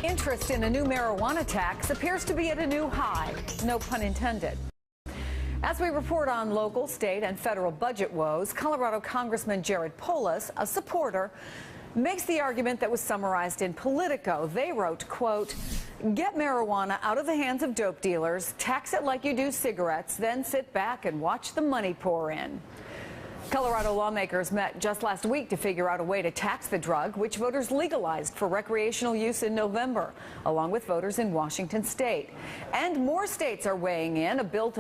Interest in a new marijuana tax appears to be at a new high. No pun intended. As we report on local, state, and federal budget woes, Colorado Congressman Jared Polis, a supporter, makes the argument that was summarized in Politico. They wrote, quote, "Get marijuana out of the hands of dope dealers, tax it like you do cigarettes, then sit back and watch the money pour in." Colorado lawmakers met just last week to figure out a way to tax the drug, which voters legalized for recreational use in November, along with voters in Washington state. And more states are weighing in. A bill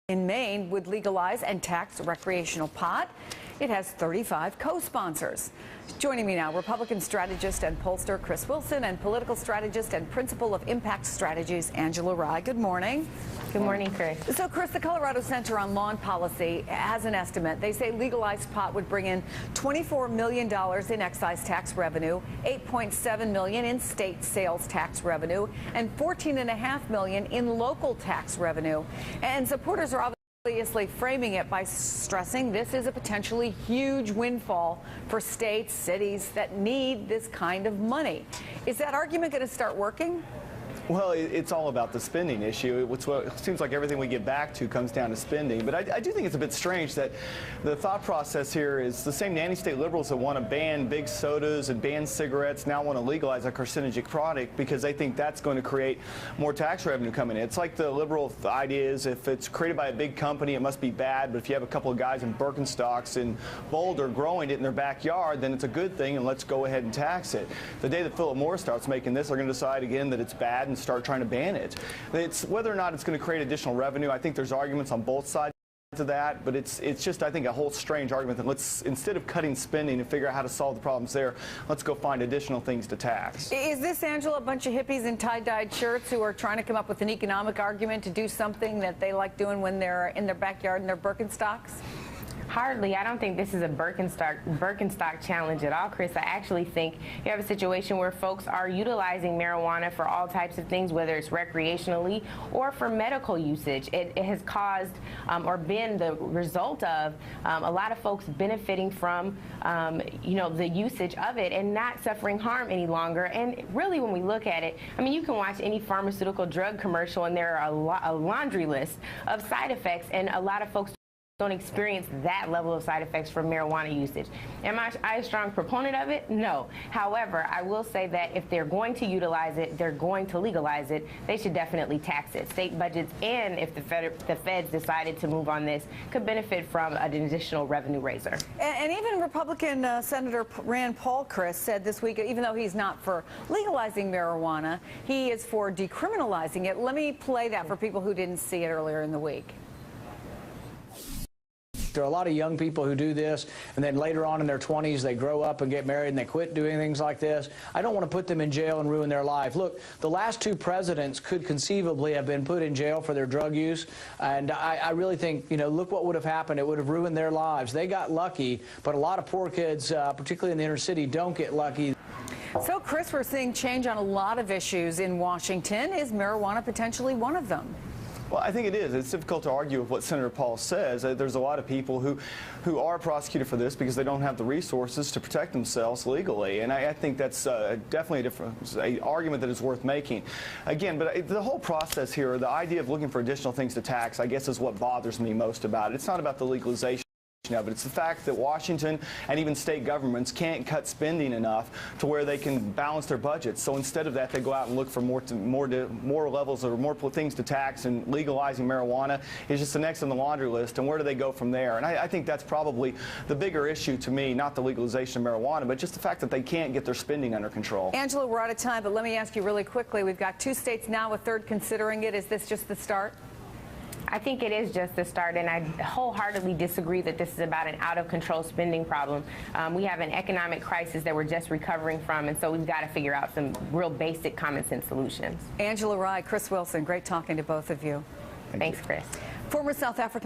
in Maine would legalize and tax recreational pot. It has 35 co-sponsors. Joining me now, Republican strategist and pollster Chris Wilson and political strategist and principal of Impact Strategies, Angela Rye. Good morning. Good morning, Chris. So, Chris, the Colorado Center on Law and Policy has an estimate. They say legalized pot would bring in $24 million in excise tax revenue, $8.7 million in state sales tax revenue, and $14.5 million in local tax revenue. And supporters are obviously framing it by stressing this is a potentially huge windfall for states, cities that need this kind of money. Is that argument going to start working? Well, it's all about the spending issue. It seems like everything we get back to comes down to spending. But I do think it's a bit strange that the thought process here is the same nanny state liberals that want to ban big sodas and ban cigarettes now want to legalize a carcinogenic product because they think that's going to create more tax revenue coming in. It's like the liberal idea is if it's created by a big company, it must be bad. But if you have a couple of guys in Birkenstocks in Boulder growing it in their backyard, then it's a good thing, and let's go ahead and tax it. The day that Philip Morris starts making this, they're going to decide again that it's bad and start trying to ban it. It's whether or not it's going to create additional revenue. I think there's arguments on both sides of that, but it's just, I think, a whole strange argument that let's, instead of cutting spending and figure out how to solve the problems there, let's go find additional things to tax. Is this, Angela, a bunch of hippies in tie-dyed shirts who are trying to come up with an economic argument to do something that they like doing when they're in their backyard in their Birkenstocks? Hardly. I don't think this is a Birkenstock challenge at all, Chris. I actually think you have a situation where folks are utilizing marijuana for all types of things, whether it's recreationally or for medical usage. It has caused or been the result of a lot of folks benefiting from, the usage of it and not suffering harm any longer. And really, when we look at it, I mean, you can watch any pharmaceutical drug commercial and there are a laundry list of side effects, and a lot of folks don't experience that level of side effects from marijuana usage. Am I a strong proponent of it? No. However, I will say that if they're going to utilize it, they're going to legalize it, they should definitely tax it. State budgets, and if the feds decided to move on this, could benefit from an additional revenue raiser. And even Republican Senator Rand Paul, Chris, said this week, even though he's not for legalizing marijuana, he is for decriminalizing it. Let me play that for people who didn't see it earlier in the week. There are a lot of young people who do this, and then later on in their 20s, they grow up and get married and they quit doing things like this. I don't want to put them in jail and ruin their life. Look, the last two presidents could conceivably have been put in jail for their drug use, and I really think, look what would have happened. It would have ruined their lives. They got lucky, but a lot of poor kids, particularly in the inner city, don't get lucky. So, Chris, we're seeing change on a lot of issues in Washington. Is marijuana potentially one of them? Well, I think it is. It's difficult to argue with what Senator Paul says. There's a lot of people who are prosecuted for this because they don't have the resources to protect themselves legally, and I think that's definitely an argument that is worth making. Again, but the whole process here, the idea of looking for additional things to tax, I guess, is what bothers me most about it. It's not about the legalization. But it's the fact that Washington and even state governments can't cut spending enough to where they can balance their budgets. So instead of that, they go out and look for more levels or more things to tax, and legalizing marijuana is just the next on the laundry list. And where do they go from there? And I think that's probably the bigger issue to me, not the legalization of marijuana, but just the fact that they can't get their spending under control. Angela, we're out of time, but let me ask you really quickly. We've got 2 states now, a third considering it. Is this just the start? I think it is just the start, and I wholeheartedly disagree that this is about an out-of-control spending problem. We have an economic crisis that we're just recovering from, and so we've got to figure out some real basic common-sense solutions. Angela Rye, Chris Wilson, great talking to both of you. Thanks, Chris. Former South African